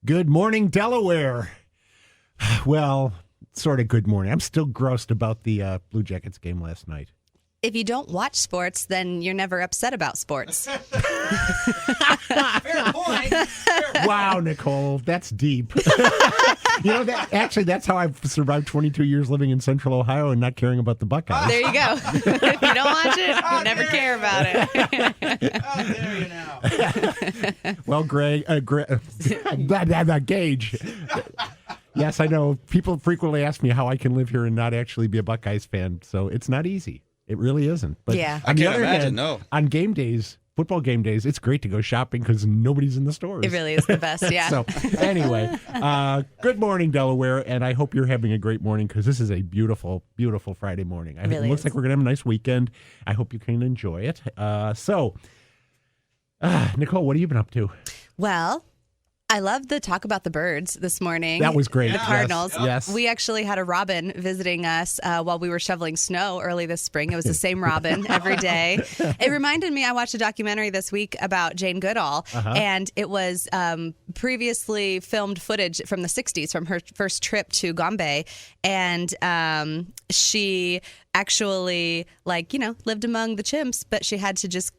Good morning, Delaware. Well, sort of good morning. I'm still grossed about the Blue Jackets game last night. If you don't watch sports, then you're never upset about sports. Fair point. Fair point. Wow, Nicole, that's deep. That's how I've survived 22 years living in Central Ohio and not caring about the Buckeyes. There you go. If you don't watch it, you never care about it. How dare you now? Well, Gage. Yes, I know. People frequently ask me how I can live here and not actually be a Buckeyes fan, so it's not easy. It really isn't. But yeah. On the I can't other imagine, hand, no. On game days, football game days, it's great to go shopping because nobody's in the stores. It really is the best, yeah. So anyway, good morning, Delaware, and I hope you're having a great morning because this is a beautiful, beautiful Friday morning. It looks like we're going to have a nice weekend. I hope you can enjoy it. Nicole, what have you been up to? Well, I love the talk about the birds this morning. That was great. The Cardinals. Yes. We actually had a robin visiting us while we were shoveling snow early this spring. It was the same robin every day. It reminded me, I watched a documentary this week about Jane Goodall, and it was previously filmed footage from the 60s from her first trip to Gombe. And she actually, lived among the chimps, but she had to just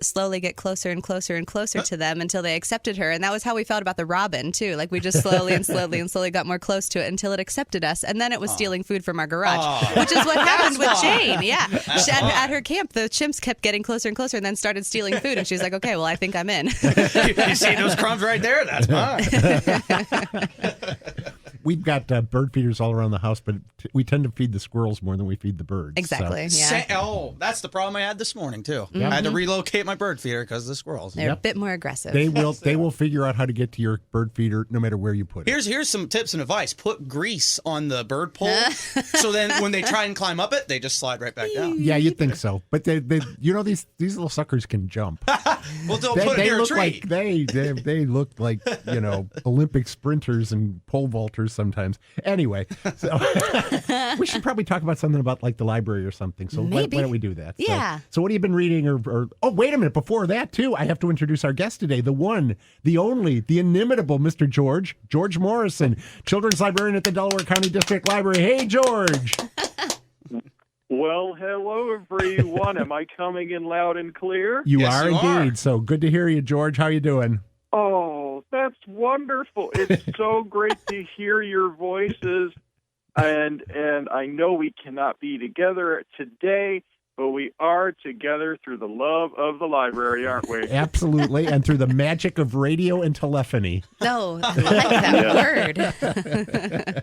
slowly get closer and closer and closer to them until they accepted her. And that was how we felt about the robin, too. Like, we just slowly and slowly got more close to it until it accepted us. And then it was stealing food from our garage, which is what happened with Jane. Yeah. At her camp, the chimps kept getting closer and closer and then started stealing food. And she was like, okay, well, I think I'm in. You see those crumbs right there? That's mine. We've got bird feeders all around the house, but we tend to feed the squirrels more than we feed the birds. Exactly. So. Yeah. That's the problem I had this morning, too. I had to relocate my bird feeder because of the squirrels. They're a bit more aggressive. They will figure out how to get to your bird feeder no matter where you put it. Here's some tips and advice. Put grease on the bird pole, so then when they try and climb up it, they just slide right back down. Yeah, you'd think so. But these little suckers can jump. Well, they'll put it near a tree. They look like Olympic sprinters and pole vaulters sometimes. Anyway, so we should probably talk about something about like the library or something. So why don't we do that? Yeah. So what have you been reading? Or wait a minute. Before that, too, I have to introduce our guest today. The one, the only, the inimitable Mr. George Morrison, children's librarian at the Delaware County District Library. Hey, George. Well, hello, everyone. Am I coming in loud and clear? You Yes, are you indeed. are. So good to hear you, George. How you doing? Oh, that's wonderful. It's so great to hear your voices. And I know we cannot be together today, but we are together through the love of the library, aren't we? Absolutely. And through the magic of radio and telephony. No, I like that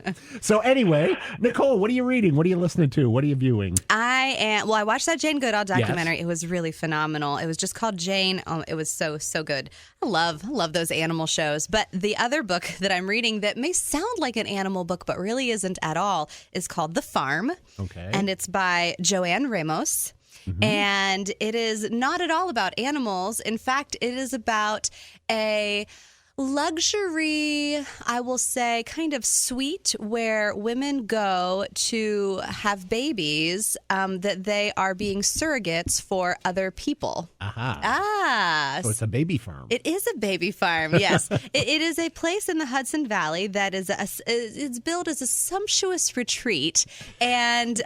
word. So anyway, Nicole, what are you reading? What are you listening to? What are you viewing? I watched that Jane Goodall documentary. Yes. It was really phenomenal. It was just called Jane. Oh, it was so good. I love those animal shows. But the other book that I'm reading that may sound like an animal book, but really isn't at all, is called The Farm. Okay. And it's by Joanne Ramos. Mm-hmm. And it is not at all about animals. In fact, it is about a luxury, I will say, kind of suite where women go to have babies that they are being surrogates for other people. So it's a baby farm. It is a baby farm, yes. it is a place in the Hudson Valley that is it's billed as a sumptuous retreat. And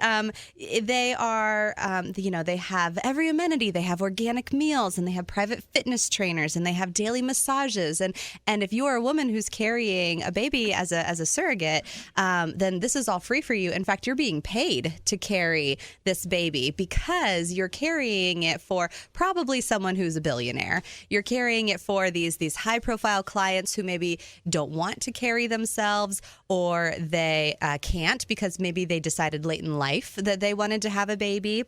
they are, they have every amenity. They have organic meals, and they have private fitness trainers, and they have daily massages. And if you are a woman who's carrying a baby as a surrogate, then this is all free for you. In fact, you're being paid to carry this baby because you're carrying it for probably someone who's a billionaire. You're carrying it for these high-profile clients who maybe don't want to carry themselves, or they can't because maybe they decided late in life that they wanted to have a baby.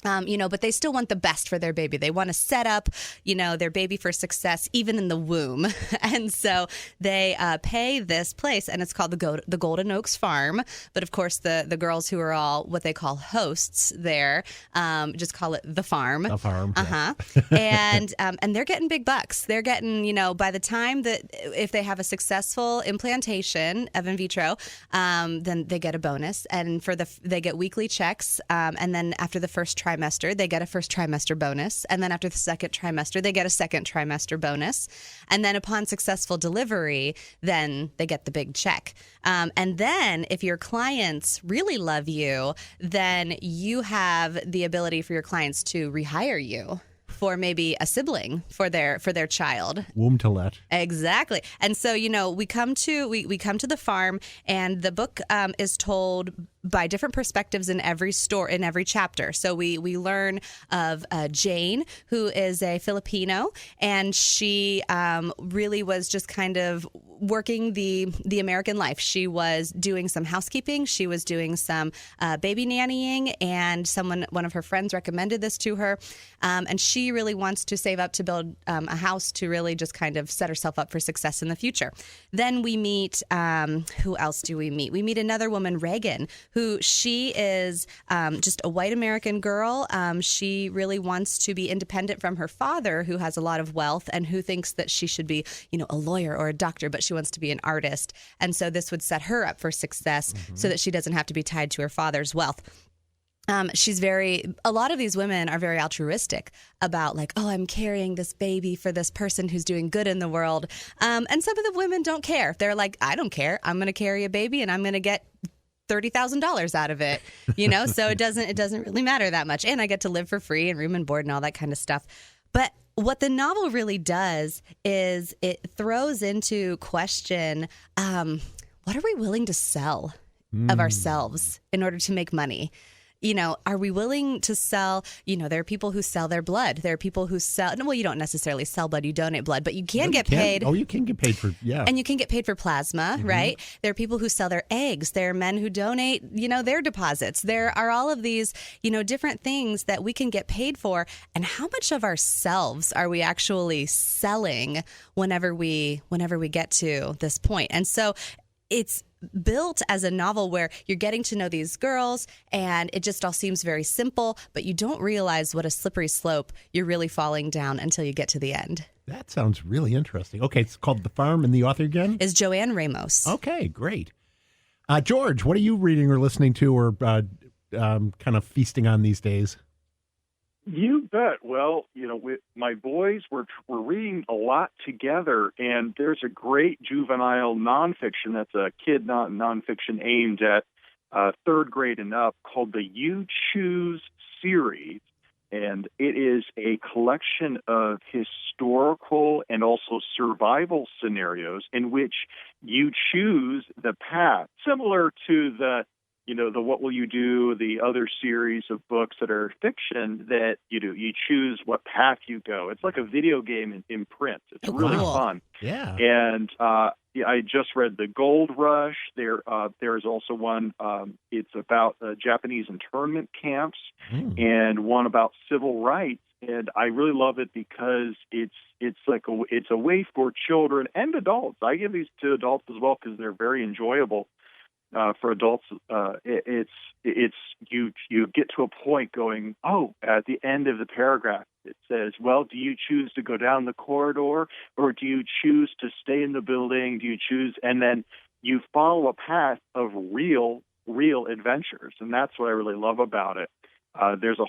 But they still want the best for their baby. They want to set up, their baby for success, even in the womb. And so they pay this place, and it's called the Golden Oaks Farm. But of course, the girls who are all what they call hosts there just call it the farm. The farm. And they're getting big bucks. They're getting, by the time that if they have a successful implantation of in vitro, then they get a bonus, and they get weekly checks. And then after the first trimester, trimester, they get a first trimester bonus. And then after the second trimester, they get a second trimester bonus. And then upon successful delivery, then they get the big check. And then if your clients really love you, then you have the ability for your clients to rehire you for maybe a sibling for their child. Womb to let. Exactly. And so, we come to the farm, and the book is told by different perspectives in every chapter. So we learn of Jane, who is a Filipino, and she really was just kind of working the American life. She was doing some housekeeping. She was doing some baby nannying, and one of her friends recommended this to her. And she really wants to save up to build a house to really just kind of set herself up for success in the future. Then we meet, who else do we meet? We meet another woman, Reagan, who she is just a white American girl. She really wants to be independent from her father, who has a lot of wealth and who thinks that she should be, a lawyer or a doctor, but she wants to be an artist. And so this would set her up for success so that she doesn't have to be tied to her father's wealth. A lot of these women are very altruistic about I'm carrying this baby for this person who's doing good in the world. And some of the women don't care. They're like, I don't care. I'm going to carry a baby and I'm going to get $30,000 out of it, so it doesn't really matter that much. And I get to live for free and room and board and all that kind of stuff. But what the novel really does is it throws into question, what are we willing to sell of ourselves in order to make money? Are we willing to sell? There are people who sell their blood. There are people who sell. Well, you don't necessarily sell blood. You donate blood, but you can get paid. Oh, you can get paid for, yeah. And you can get paid for plasma, right? There are people who sell their eggs. There are men who donate, their deposits. There are all of these, different things that we can get paid for. And how much of ourselves are we actually selling whenever we get to this point? And so it's built as a novel where you're getting to know these girls and it just all seems very simple, but you don't realize what a slippery slope you're really falling down until you get to the end. That sounds really interesting. Okay, it's called The Farm, and the author again? Is Joanne Ramos. Okay, great. George, what are you reading or listening to or kind of feasting on these days? You bet. Well, my boys we're reading a lot together, and there's a great juvenile nonfiction that's a kid nonfiction aimed at third grade and up called the You Choose series, and it is a collection of historical and also survival scenarios in which you choose the path, similar to the What Will You Do, the other series of books that are fiction that you choose what path you go. It's like a video game in print. It's really fun. Yeah. And I just read The Gold Rush. There's also one, it's about Japanese internment camps and one about civil rights. And I really love it because it's a way for children and adults. I give these to adults as well because they're very enjoyable. For adults, it's you get to a point going, at the end of the paragraph, it says, well, do you choose to go down the corridor or do you choose to stay in the building? Do you choose? And then you follow a path of real adventures. And that's what I really love about it. There's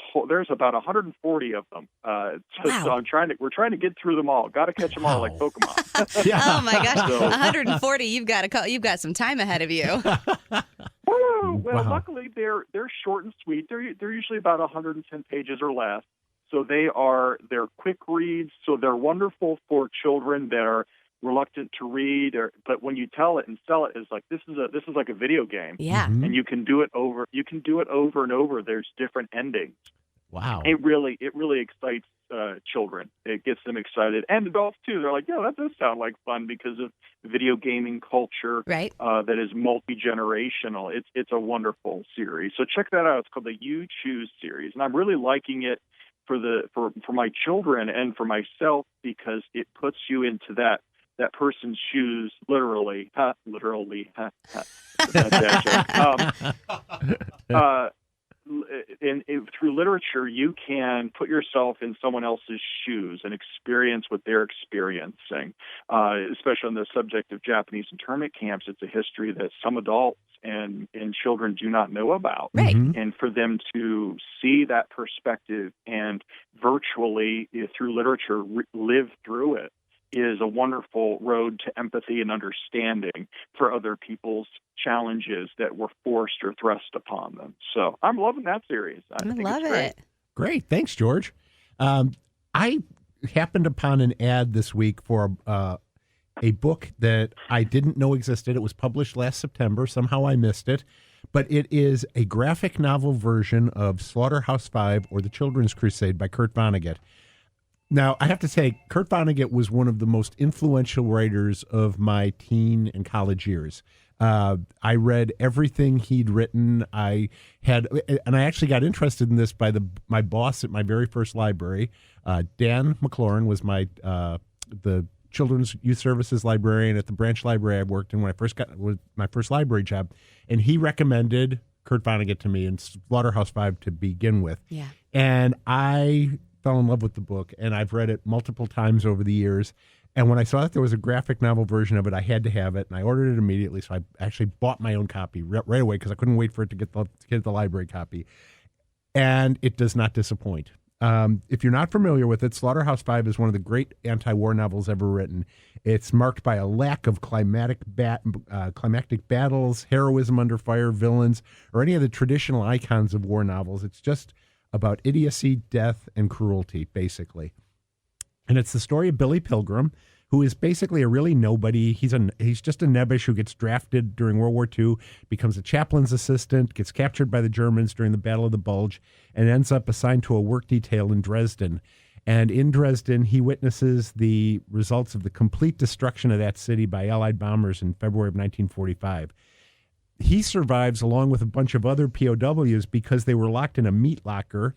about 140 of them. Wow. So we're trying to get through them all. Got to catch them all like Pokemon. Yeah. Oh my gosh, 140! You've got some time ahead of you. Well, luckily they're short and sweet. They're usually about 110 pages or less. So they're quick reads. So they're wonderful for children that are reluctant to read, but when you tell it and sell it, it's like this is like a video game. Yeah. And you can do it over and over. There's different endings. Wow. It really excites children. It gets them excited, and adults too. They're like, that does sound like fun because of video gaming culture, right? That is multi-generational. It's a wonderful series. So check that out. It's called the You Choose series, and I'm really liking it for my children and for myself because it puts you into that person's shoes, literally. through literature, you can put yourself in someone else's shoes and experience what they're experiencing. Especially on the subject of Japanese internment camps, it's a history that some adults and children do not know about. Right. And for them to see that perspective and virtually, through literature, live through it is a wonderful road to empathy and understanding for other people's challenges that were forced or thrust upon them. So I'm loving that series. I think love it's great. it. Great. Thanks, George. I happened upon an ad this week for a book that I didn't know existed. It was published last September. Somehow I missed it. But it is a graphic novel version of Slaughterhouse-Five or The Children's Crusade by Kurt Vonnegut. Now, I have to say, Kurt Vonnegut was one of the most influential writers of my teen and college years. I read everything he'd written. And I actually got interested in this by my boss at my very first library. Dan McLaurin was the Children's Youth Services librarian at the branch library I worked in when I first got my first library job, and he recommended Kurt Vonnegut to me and Slaughterhouse-Five to begin with. Yeah. And I fell in love with the book, and I've read it multiple times over the years. And when I saw that there was a graphic novel version of it, I had to have it, and I ordered it immediately. So I actually bought my own copy right away because I couldn't wait for it to get the library copy. And it does not disappoint. If you're not familiar with it, Slaughterhouse-Five is one of the great anti-war novels ever written. It's marked by a lack of climactic battles, heroism under fire, villains, or any of the traditional icons of war novels. It's just about idiocy, death, and cruelty, basically. And it's the story of Billy Pilgrim, who is basically a really nobody. He's just a nebbish who gets drafted during World War II, becomes a chaplain's assistant, gets captured by the Germans during the Battle of the Bulge, and ends up assigned to a work detail in Dresden. And in Dresden, he witnesses the results of the complete destruction of that city by Allied bombers in February of 1945. He survives along with a bunch of other POWs because they were locked in a meat locker,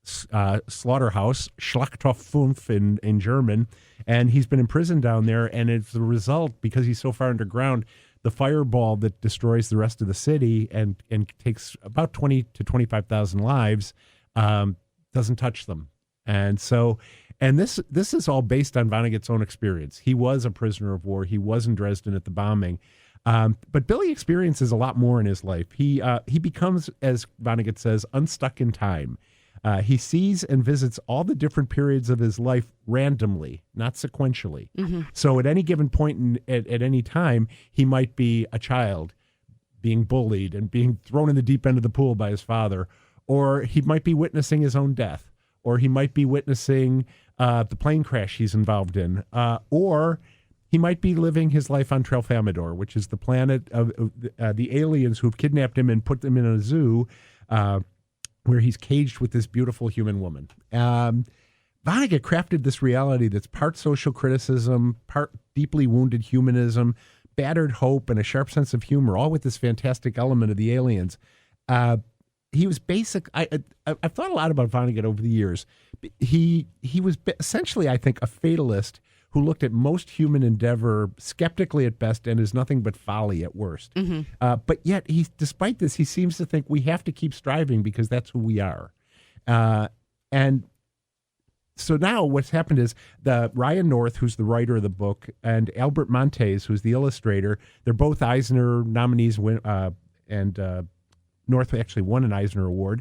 slaughterhouse, Schlachthof in German, and he's been imprisoned down there. And it's the result, because he's so far underground, the fireball that destroys the rest of the city and takes about 20 to 25,000 lives doesn't touch them. And so, and this is all based on Vonnegut's own experience. He was a prisoner of war. He was in Dresden at the bombing. But Billy experiences a lot more in his life. He becomes, as Vonnegut says, unstuck in time. He sees and visits all the different periods of his life randomly, not sequentially. Mm-hmm. So at any given point at any time, he might be a child being bullied and being thrown in the deep end of the pool by his father, or he might be witnessing his own death, or he might be witnessing the plane crash he's involved in, or he might be living his life on Tralfamadore, which is the planet of the aliens who've kidnapped him and put him in a zoo, where he's caged with this beautiful human woman. Vonnegut crafted this reality that's part social criticism, part deeply wounded humanism, battered hope, and a sharp sense of humor, all with this fantastic element of the aliens. He was basic. I've thought a lot about Vonnegut over the years. He was essentially, I think, a fatalist who looked at most human endeavor skeptically at best and is nothing but folly at worst. Mm-hmm. But yet, despite this, he seems to think we have to keep striving because that's who we are. And so now what's happened is Ryan North, who's the writer of the book, and Albert Montes, who's the illustrator, they're both Eisner nominees, and North actually won an Eisner Award.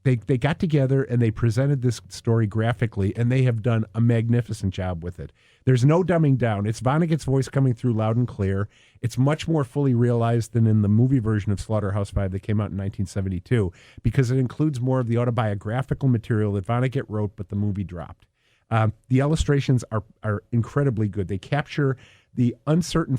They got together and they presented this story graphically, and they have done a magnificent job with it. There's no dumbing down. It's Vonnegut's voice coming through loud and clear. It's much more fully realized than in the movie version of Slaughterhouse-Five that came out in 1972, because it includes more of the autobiographical material that Vonnegut wrote but the movie dropped. The illustrations are incredibly good. They capture the uncertain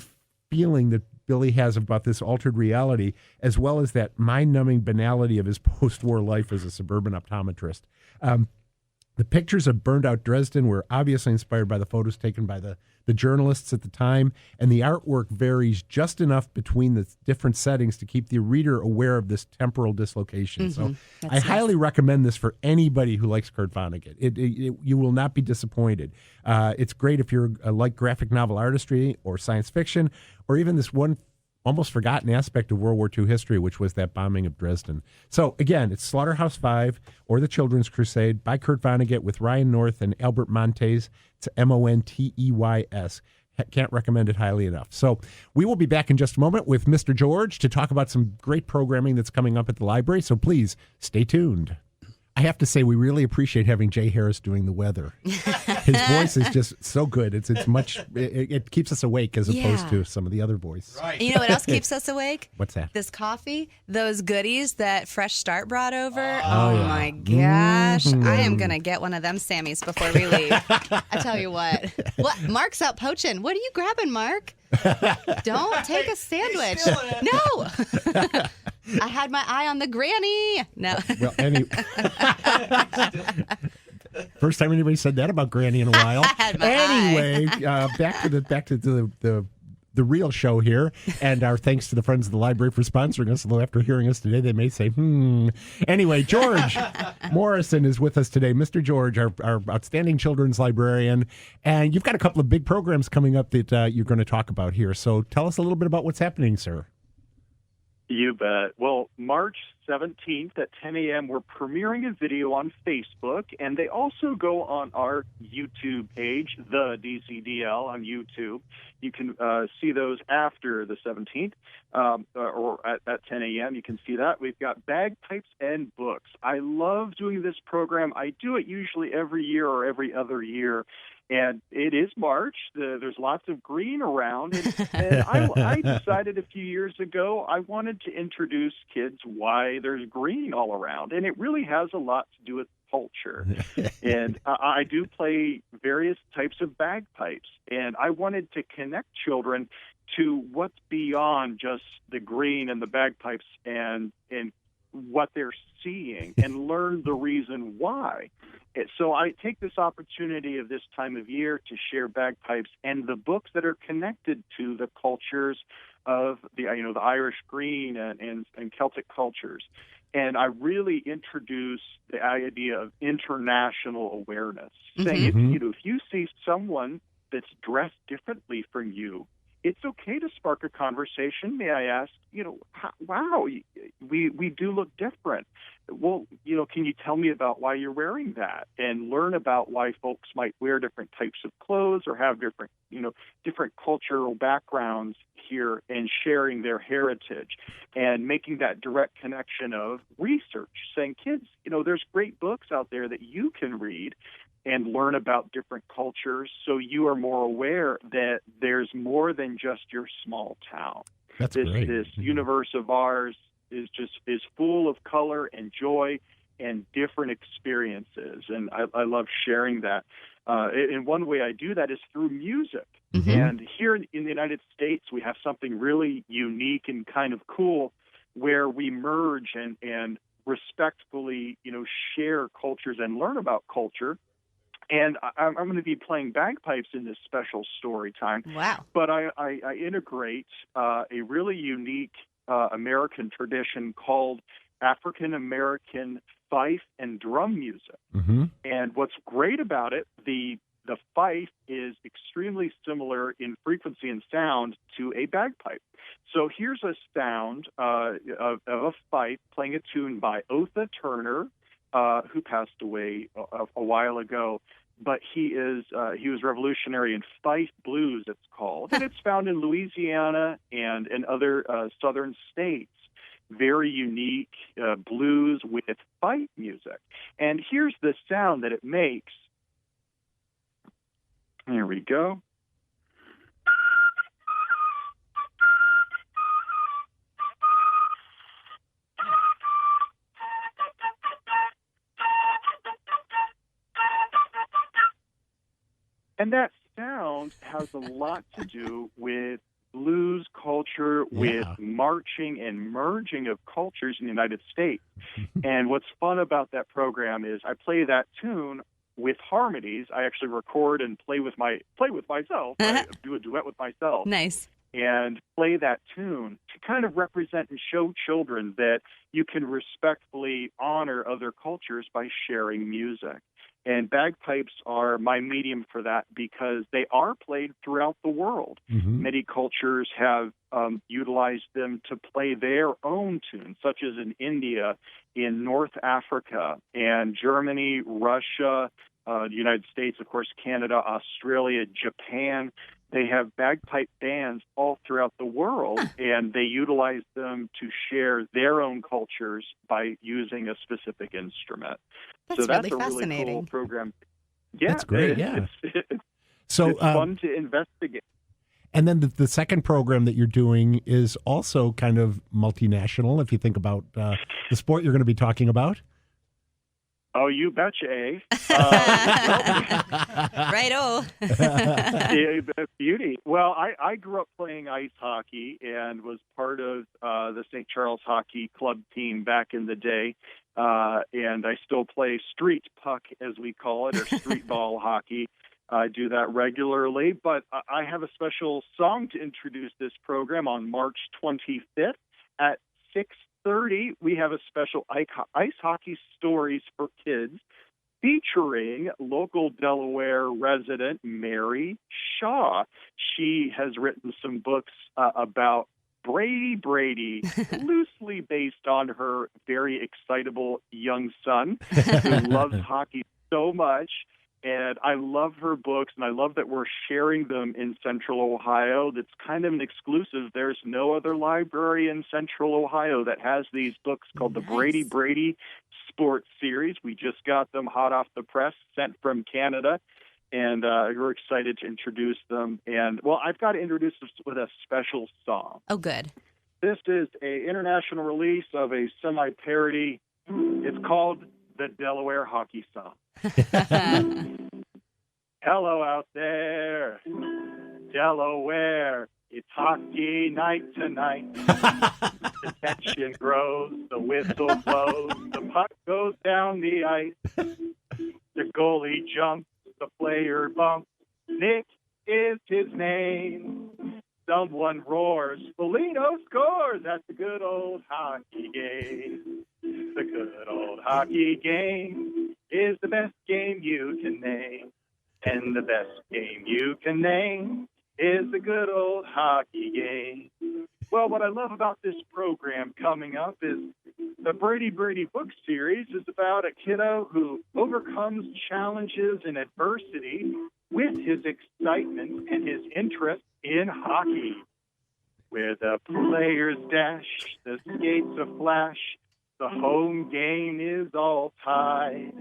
feeling that Billy has about this altered reality, as well as that mind-numbing banality of his post-war life as a suburban optometrist. The pictures of burned-out Dresden were obviously inspired by the photos taken by the journalists at the time, and the artwork varies just enough between the different settings to keep the reader aware of this temporal dislocation. Mm-hmm. So I highly recommend this for anybody who likes Kurt Vonnegut. You will not be disappointed. It's great if you're like graphic novel artistry or science fiction, or even this one almost forgotten aspect of World War II history, which was that bombing of Dresden. So again, it's Slaughterhouse-Five or The Children's Crusade by Kurt Vonnegut with Ryan North and Albert Montes. It's Monteys. Can't recommend it highly enough. So we will be back in just a moment with Mr. George to talk about some great programming that's coming up at the library. So please stay tuned. I have to say, we really appreciate having Jay Harris doing the weather. His voice is just so good. It keeps us awake as opposed to some of the other voices. Right. You know what else keeps us awake? What's that? This coffee, those goodies that Fresh Start brought over. yeah. My gosh. I am going to get one of them Sammys before we leave. I tell you what. Mark's out poaching. What are you grabbing, Mark? Don't take a sandwich. No. I had my eye on the granny. No. Well, first time anybody said that about Granny in a while. I had my anyway, back to the real show here, and our thanks to the Friends of the Library for sponsoring us. Although after hearing us today, they may say, Anyway, George Morrison is with us today. Mr. George, our outstanding children's librarian, and you've got a couple of big programs coming up that you're going to talk about here. So tell us a little bit about what's happening, sir. You bet. Well, March 17th at 10 a.m., we're premiering a video on Facebook, and they also go on our YouTube page, the DCDL on YouTube. You can see those after the 17th or at 10 a.m. You can see that. We've got bagpipes and books. I love doing this program. I do it usually every year or every other year. And it is March. There's lots of green around. And I decided a few years ago I wanted to introduce kids why there's green all around. And it really has a lot to do with culture. And I do play various types of bagpipes. And I wanted to connect children to what's beyond just the green and the bagpipes and what they're seeing and learn the reason why. So I take this opportunity of this time of year to share bagpipes and the books that are connected to the cultures of the Irish green and Celtic cultures. And I really introduce the idea of international awareness, saying, if you see someone that's dressed differently from you, it's okay to spark a conversation. May I ask, wow, we do look different. Well, can you tell me about why you're wearing that, and learn about why folks might wear different types of clothes or have different cultural backgrounds here, and sharing their heritage and making that direct connection of research, saying, kids, there's great books out there that you can read and learn about different cultures, so you are more aware that there's more than just your small town. That's great. This universe of ours is full of color and joy and different experiences, and I love sharing that. And one way I do that is through music. And here in the United States, we have something really unique and kind of cool where we merge and respectfully, share cultures and learn about culture. And I'm going to be playing bagpipes in this special story time. Wow. But I integrate a really unique American tradition called African American fife and drum music. And what's great about it, the fife is extremely similar in frequency and sound to a bagpipe. So here's a sound of a fife playing a tune by Otha Turner, who passed away a while ago. But he was revolutionary in fife blues, it's called, and it's found in Louisiana and in other southern states. Very unique blues with fife music. And here's the sound that it makes. Here we go. And that sound has a lot to do with blues culture, with marching and merging of cultures in the United States. And what's fun about that program is I play that tune with harmonies. I actually record and play with myself. I do a duet with myself. Nice. And play that tune to kind of represent and show children that you can respectfully honor other cultures by sharing music. And bagpipes are my medium for that because they are played throughout the world. Many cultures have utilized them to play their own tunes, such as in India, in North Africa, and Germany, Russia, the United States, of course, Canada, Australia, Japan. They have bagpipe bands all throughout the world, and they utilize them to share their own cultures by using a specific instrument. That's so that's really a really fascinating. cool program. Yeah, That's great, yeah. It's So fun to investigate. And then the second program that you're doing is also kind of multinational, if you think about the sport you're going to be talking about. Oh, you betcha, eh? Right-o. Beauty. Well, I grew up playing ice hockey and was part of the St. Charles Hockey Club team back in the day. And I still play street puck, as we call it, or street ball hockey. I do that regularly. But I have a special song to introduce this program on March 25th at 6:30. We have a special ice hockey stories for kids featuring local Delaware resident Mary Shaw. She has written some books about Brady, loosely based on her very excitable young son who loves hockey so much. And I love her books, and I love that we're sharing them in Central Ohio. That's kind of an exclusive. There's no other library in Central Ohio that has these books called the Brady Sports Series. We just got them hot off the press, sent from Canada, and we're excited to introduce them. And, well, I've got to introduce this with a special song. Oh, good. This is an international release of a semi-parody. It's called the Delaware Hockey Song. Hello out there, Delaware. It's hockey night tonight. The tension grows, the whistle blows, the puck goes down the ice. The goalie jumps, the player bumps. Nick is his name. Someone roars, Foligno scores. That's the good old hockey game. The good old hockey game is the best game you can name. And the best game you can name is the good old hockey game. Well, what I love about this program coming up is the Brady book series is about a kiddo who overcomes challenges and adversity with his excitement and his interest in hockey. Where the players dash, the skates a flash, the home game is all tied.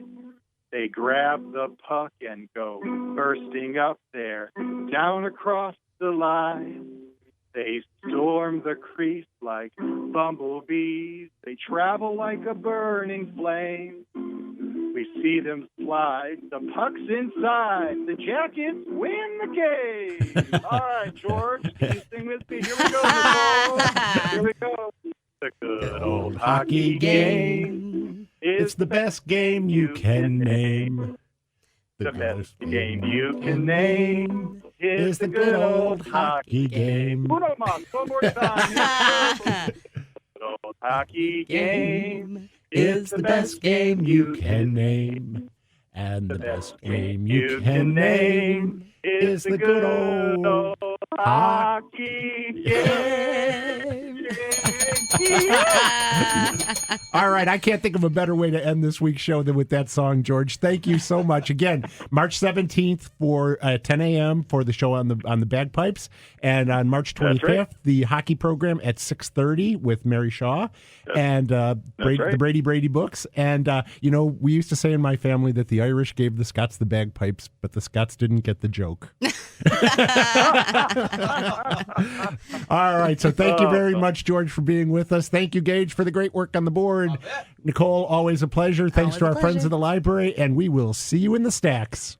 They grab the puck and go bursting up there, down across the line. They storm the crease like bumblebees. They travel like a burning flame. We see them slide, the puck's inside. The Jackets win the game. All right, George, can you sing with me? Here we go, Nicole. Here we go. The good old hockey game It's the best game you can name. The best game you can name is the good old hockey game. Uno más, one more time. Good old hockey game It's the best game you can name. And the best game you can name is the good old hockey game. All right, I can't think of a better way to end this week's show than with that song, George. Thank you so much. Again, March 17th for 10 a.m. for the show on the bagpipes, and on March 25th, the hockey program at 6:30 with Mary Shaw and the Brady books. And we used to say in my family that the Irish gave the Scots the bagpipes, but the Scots didn't get the joke. All right, so thank you very much, George, for being with us. Thank you, Gage, for the great work on the board. Nicole, always a pleasure. Thanks to our friends at the library, and we will see you in the stacks.